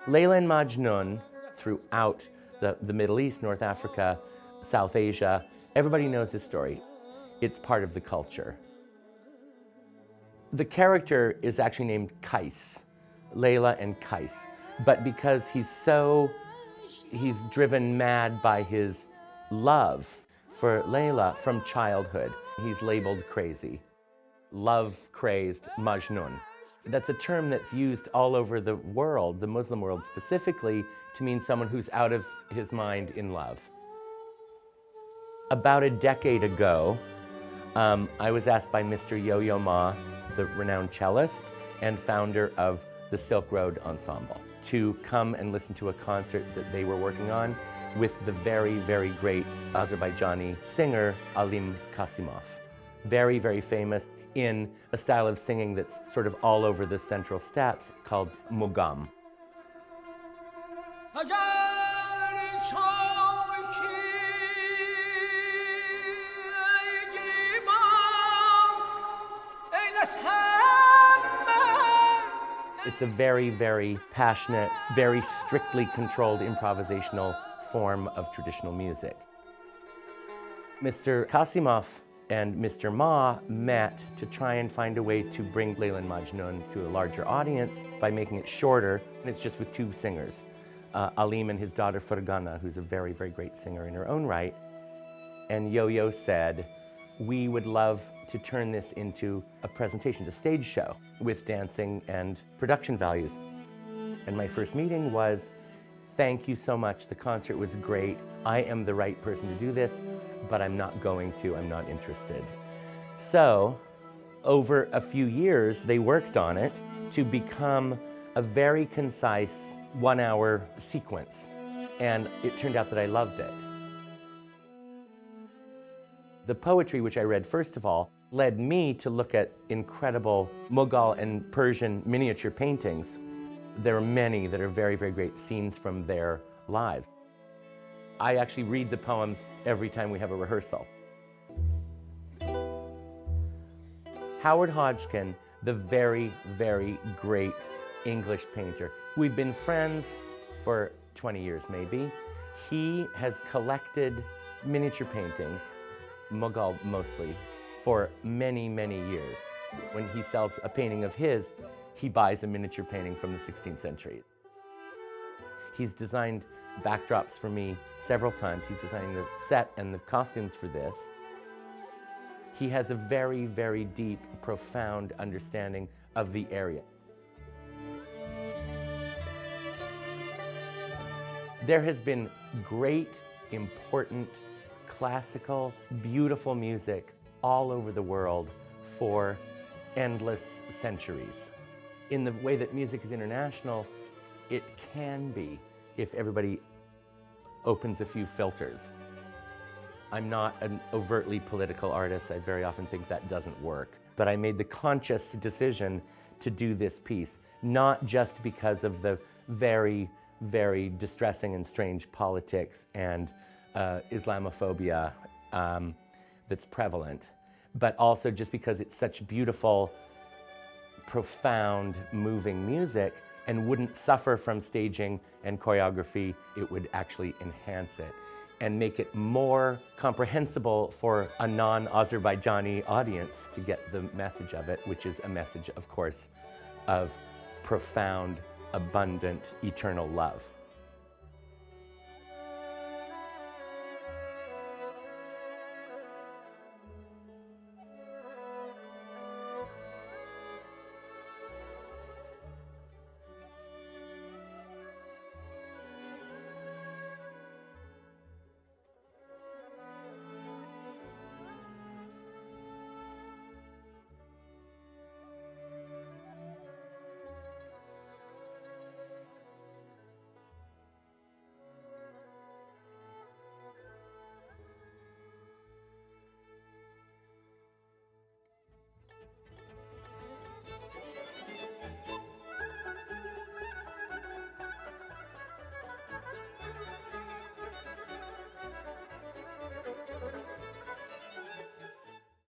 Layla and Majnun, throughout the Middle East, North Africa, South Asia, everybody knows this story. It's part of the culture. The character is actually named Kais, Layla and Kais, but because he's driven mad by his love for Layla from childhood, he's labeled crazy, love-crazed Majnun. That's a term that's used all over the world, the Muslim world specifically, to mean someone who's out of his mind in love. About a decade ago, I was asked by Mr. Yo-Yo Ma, the renowned cellist and founder of the Silk Road Ensemble, to come and listen to a concert that they were working on with the very, very great Azerbaijani singer Alim Kasimov. Very, very famous in a style of singing that's sort of all over the Central Steppes called mugam. It's a very, very passionate, very strictly controlled improvisational form of traditional music. Mr. Kasimov and Mr. Ma met to try and find a way to bring Layla and Majnun to a larger audience by making it shorter, and it's just with two singers, Alim and his daughter Fergana, who's a very, very great singer in her own right. And Yo-Yo said, we would love to turn this into a presentation, a stage show with dancing and production values. And my first meeting was, thank you so much, the concert was great, I am the right person to do this, but I'm not going to, I'm not interested. So, over a few years, they worked on it to become a very concise 1-hour sequence. And it turned out that I loved it. The poetry, which I read first of all, led me to look at incredible Mughal and Persian miniature paintings. There are many that are very, very great scenes from their lives. I actually read the poems every time we have a rehearsal. Howard Hodgkin, the very, very great English painter. We've been friends for 20 years maybe. He has collected miniature paintings, Mughal mostly, for many, many years. When he sells a painting of his, he buys a miniature painting from the 16th century. He's designed backdrops for me several times. He's designed the set and the costumes for this. He has a very, very deep, profound understanding of the area. There has been great, important, classical, beautiful music all over the world for endless centuries. In the way that music is international, it can be if everybody opens a few filters. I'm not an overtly political artist. I very often think that doesn't work. But I made the conscious decision to do this piece, not just because of the very, very distressing and strange politics and Islamophobia that's prevalent, but also just because it's such beautiful, profound, moving music and wouldn't suffer from staging and choreography. It would actually enhance it and make it more comprehensible for a non-Azerbaijani audience to get the message of it, which is a message, of course, of profound, abundant, eternal love.